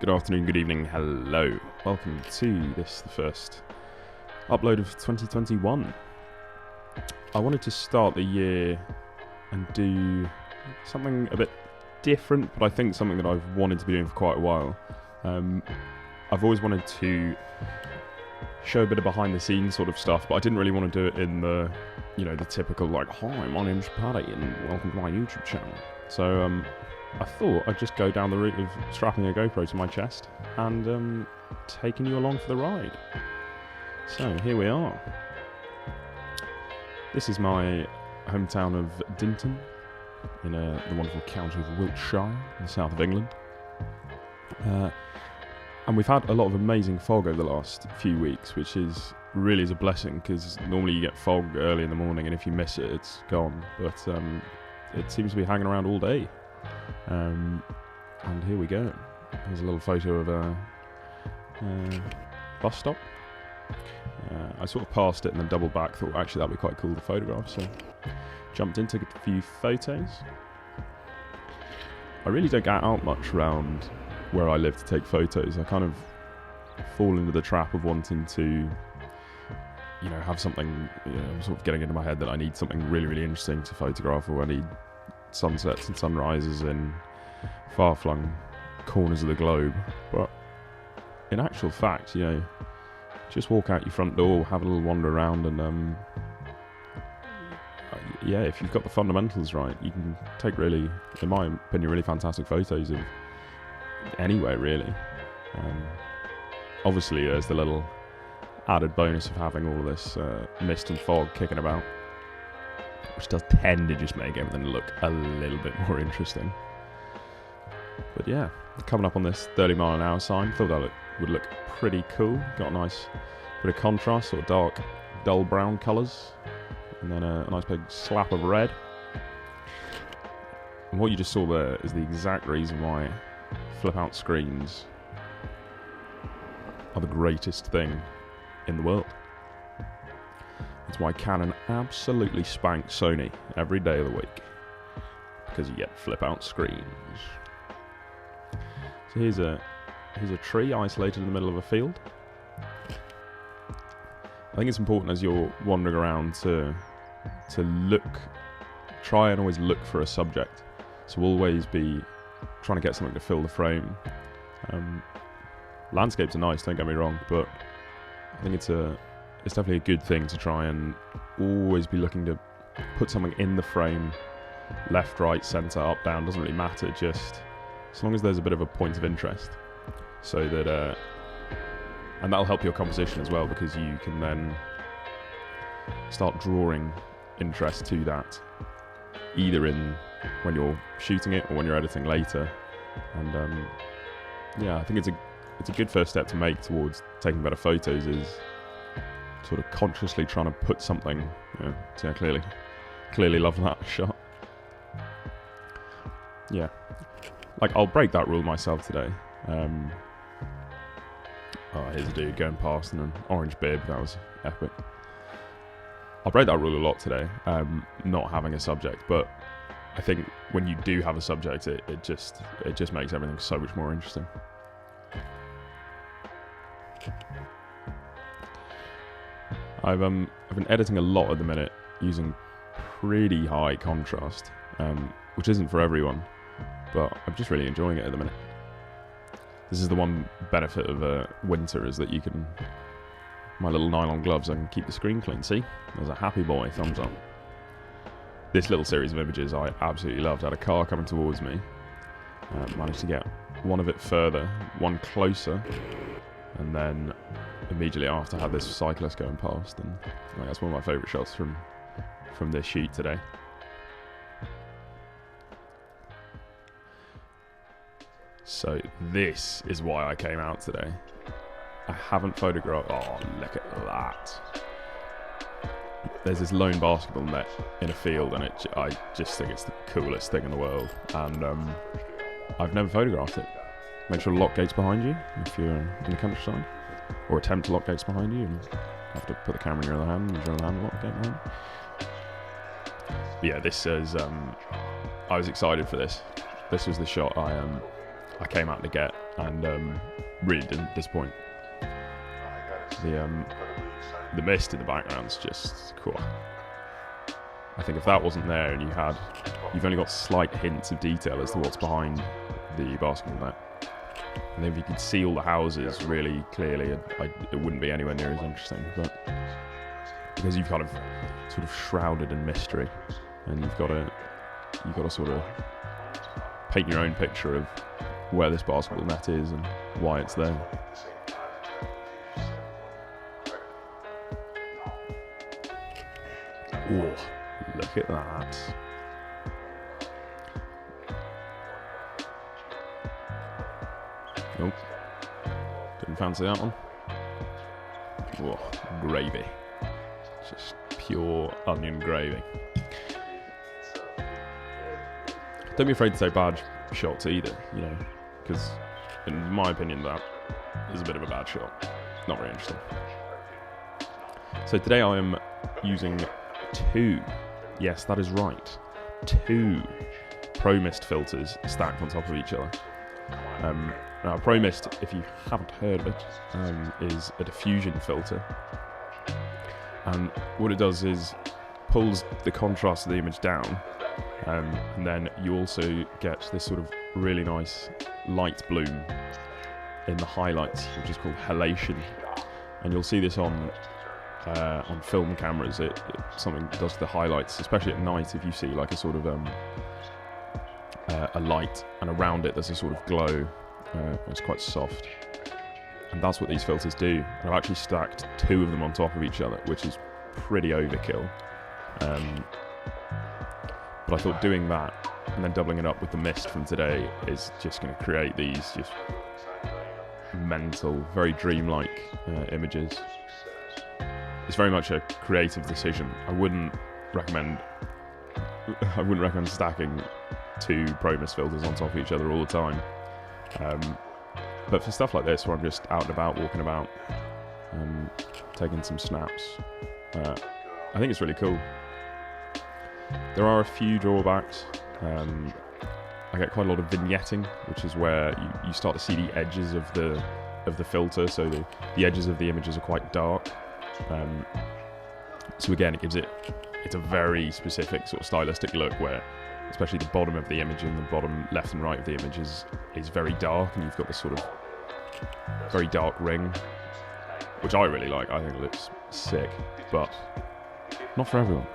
Good afternoon, good evening, hello. Welcome to this, the first upload of 2021. I wanted to start the year and do something a bit different, but I think something that I've wanted to be doing for quite a while. I've always wanted to show a bit of behind the scenes sort of stuff, but I didn't really want to do it in the, the typical like, hi, my name's Paddy and welcome to my YouTube channel. So I thought I'd just go down the route of strapping a GoPro to my chest and taking you along for the ride. So here we are. This is my hometown of Dinton in the wonderful county of Wiltshire in the south of England. And we've had a lot of amazing fog over the last few weeks, which is really a blessing, because normally you get fog early in the morning and if you miss it, it's gone. But it seems to be hanging around all day. And here we go. Here's a little photo of a bus stop. I sort of passed it and then doubled back, thought actually that'd be quite cool to photograph, so jumped in, took a few photos. I really don't get out much around where I live to take photos. I kind of fall into the trap of wanting to, have something, sort of getting into my head that I need something really, really interesting to photograph, or I need sunsets and sunrises in far-flung corners of the globe. But in actual fact, just walk out your front door, have a little wander around, and if you've got the fundamentals right, you can take really, in my opinion, really fantastic photos of anywhere, really. Obviously, there's the little added bonus of having all of this mist and fog kicking about, which does tend to just make everything look a little bit more interesting. But yeah, coming up on this 30-mile-an-hour sign, thought that would look pretty cool. Got a nice bit of contrast, sort of dark, dull brown colours, and then a nice big slap of red. And what you just saw there is the exact reason why flip-out screens are the greatest thing in the world. It's why Canon absolutely spanks Sony every day of the week, because you get flip-out screens. So here's a tree isolated in the middle of a field. I think it's important as you're wandering around to try and always look for a subject. So always be trying to get something to fill the frame. Landscapes are nice, don't get me wrong, but I think it's definitely a good thing to try and always be looking to put something in the frame, left, right, centre, up, down, doesn't really matter, just as long as there's a bit of a point of interest, so that and that'll help your composition as well, because you can then start drawing interest to that, either in when you're shooting it or when you're editing later. And I think it's a good first step to make towards taking better photos, is sort of consciously trying to put something. So clearly love that shot. Yeah, like I'll break that rule myself today. Here's a dude going past in an orange bib. That was epic. I'll break that rule a lot today, not having a subject, but I think when you do have a subject, it just makes everything so much more interesting. I've been editing a lot at the minute using pretty high contrast, which isn't for everyone, but I'm just really enjoying it at the minute. This is the one benefit of winter, is that you can, my little nylon gloves, I can keep the screen clean. See, there's a happy boy, thumbs up. This little series of images I absolutely loved. I had a car coming towards me, managed to get one of it further, one closer, and then immediately after had this cyclist going past, and that's one of my favourite shots from this shoot today. So this is why I came out today. I haven't photographed. Oh, look at that! There's this lone basketball net in a field, and I just think it's the coolest thing in the world. And I've never photographed it. Make sure to lock gates behind you if you're in the countryside, or attempt to lock gates behind you, and have to put the camera in your other hand, use your other hand to lock the gate behind you. But yeah, this is. I was excited for this. This was the shot I came out to get, and really didn't disappoint. The mist in the background's just cool. I think if that wasn't there and you've only got slight hints of detail as to what's behind the basketball net, and then if you could see all the houses really clearly, it wouldn't be anywhere near as interesting. But because you've kind of sort of shrouded in mystery, and you've got to sort of paint your own picture of where this basketball net is and why it's there. Oh, look at that. Nope. Didn't fancy that one. Oh, gravy. Just pure onion gravy. Don't be afraid to take bad shots either, you know, because in my opinion that is a bit of a bad shot. Not very interesting. So today I am using two, yes that is right, two Pro Mist filters stacked on top of each other. Now Pro Mist, if you haven't heard of it, is a diffusion filter, and what it does is pulls the contrast of the image down, and then you also get this sort of really nice light bloom in the highlights, which is called halation, and you'll see this on film cameras. It something does the highlights, especially at night. If you see like a sort of a light, and around it there's a sort of glow, it's quite soft, and that's what these filters do. And I've actually stacked two of them on top of each other, which is pretty overkill. But I thought doing that and then doubling it up with the mist from today is just going to create these just mental, very dreamlike images. It's very much a creative decision. I wouldn't recommend stacking two Pro Mist filters on top of each other all the time. But for stuff like this, where I'm just out and about, walking about, taking some snaps, I think it's really cool. There are a few drawbacks. I get quite a lot of vignetting, which is where you start to see the edges of the filter, so the edges of the images are quite dark. So again, it's a very specific sort of stylistic look where, especially the bottom of the image and the bottom left and right of the image is very dark, and you've got this sort of very dark ring, which I really like. I think it looks sick, but not for everyone.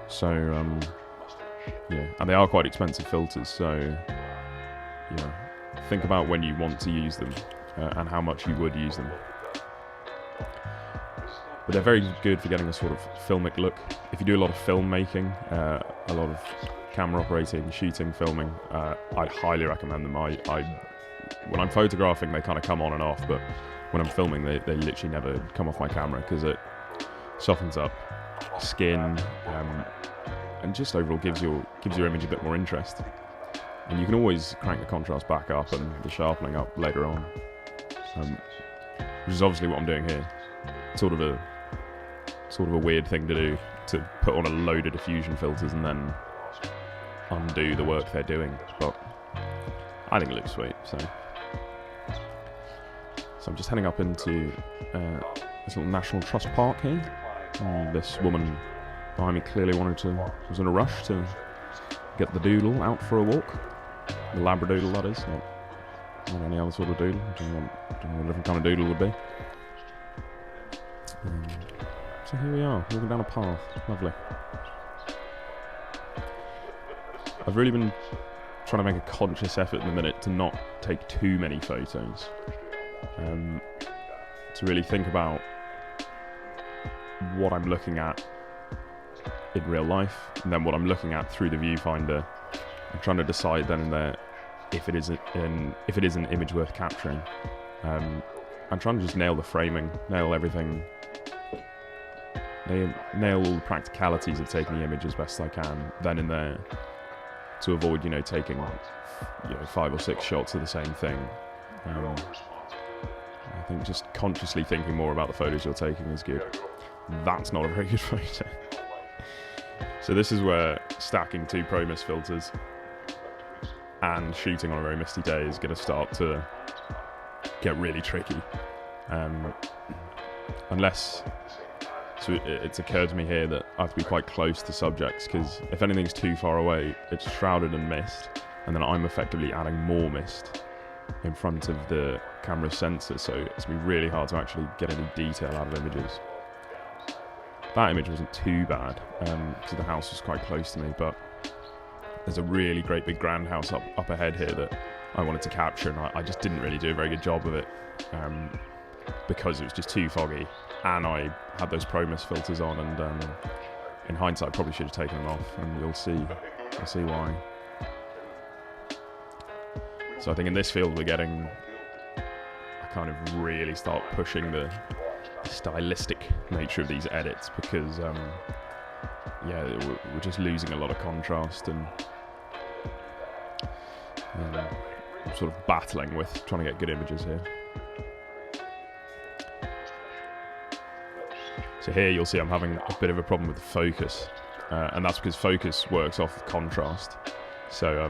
So yeah, and they are quite expensive filters, so you know, think about when you want to use them and how much you would use them. But they're very good for getting a sort of filmic look. If you do a lot of filmmaking, a lot of camera operating, shooting, filming, I'd highly recommend them. When I'm photographing, they kind of come on and off, but when I'm filming, they literally never come off my camera because it softens up skin and just overall gives your image a bit more interest. And you can always crank the contrast back up and the sharpening up later on, which is obviously what I'm doing here. Sort of a weird thing to do, to put on a load of diffusion filters and then undo the work they're doing, but I think it looks sweet. So I'm just heading up into this little National Trust Park here. This woman behind me clearly was in a rush to get the doodle out for a walk. The Labradoodle, that is, not any other sort of doodle. Don't know what a different kind of doodle would be. So here we are, walking down a path. Lovely. I've really been trying to make a conscious effort in the minute to not take too many photos. To really think about what I'm looking at in real life, and then what I'm looking at through the viewfinder. I'm trying to decide then and there if it is an image worth capturing. I'm trying to just nail the framing, nail everything, nail all the practicalities of taking the image as best I can then and there, to avoid taking 5 or 6 shots of the same thing. I think just consciously thinking more about the photos you're taking is good. That's not a very good photo. So this is where stacking 2 Pro Mist filters and shooting on a very misty day is going to start to get really tricky. Unless, so it's occurred to me here that I have to be quite close to subjects, because if anything's too far away, it's shrouded in mist, and then I'm effectively adding more mist in front of the camera's sensor, so it's going to be really hard to actually get any detail out of images. That image wasn't too bad, because the house was quite close to me, but there's a really great big grand house up ahead here that I wanted to capture, and I just didn't really do a very good job of it, because it was just too foggy, and I had those ProMist filters on, and in hindsight I probably should have taken them off, and you'll see why. So I think in this field we're getting, I kind of really start pushing the stylistic nature of these edits, because yeah, we're just losing a lot of contrast, and sort of battling with trying to get good images here. So here you'll see I'm having a bit of a problem with the focus, and that's because focus works off contrast. So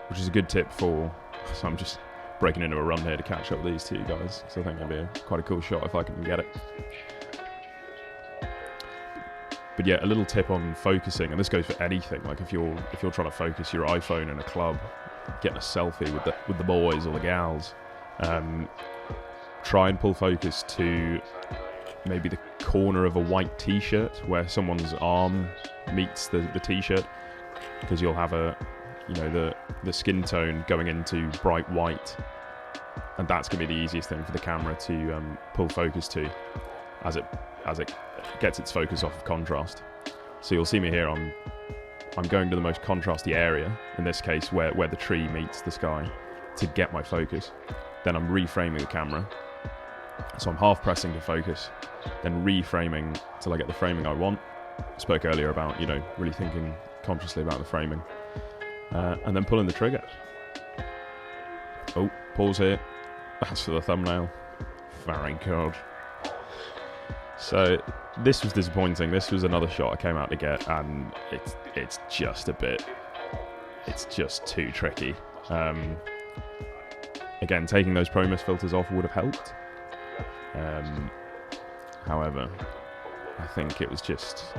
which is a good tip for, so I'm just breaking into a run here to catch up with these two guys, so I think it'll be quite a cool shot if I can get it. But yeah, a little tip on focusing, and this goes for anything, like if you're trying to focus your iPhone in a club, getting a selfie with the boys or the gals, try and pull focus to maybe the corner of a white t-shirt where someone's arm meets the t-shirt, because you'll have the skin tone going into bright white, and that's going to be the easiest thing for the camera to pull focus to as it gets its focus off of contrast. So you'll see me here, I'm going to the most contrasty area, in this case where the tree meets the sky, to get my focus. Then I'm reframing the camera, so I'm half pressing to focus, then reframing till I get the framing I want. I spoke earlier about really thinking consciously about the framing, and then pulling the trigger. Oh, pause here. That's for the thumbnail. Very good. So this was disappointing. This was another shot I came out to get, and it's just too tricky. Again, taking those ProMist filters off would have helped. However, I think it was just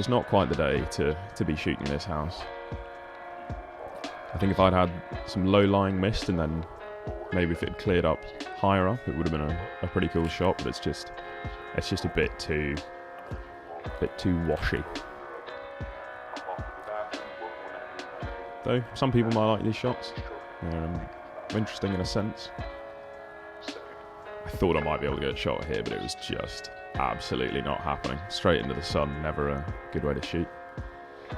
not quite the day to be shooting this house. I think if I'd had some low-lying mist, and then maybe if it had cleared up higher up, it would have been a pretty cool shot, but it's just a bit too washy. Though some people might like these shots. Interesting in a sense. I thought I might be able to get a shot here, but it was just absolutely not happening. Straight into the sun, never a good way to shoot.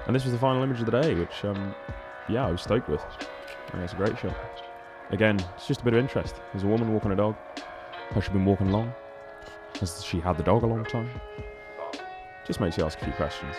And this was the final image of the day, which yeah, I was stoked with. I think it's a great shot. Again, it's just a bit of interest. There's a woman walking a dog. Has she been walking long? Has she had the dog a long time? Just makes you ask a few questions.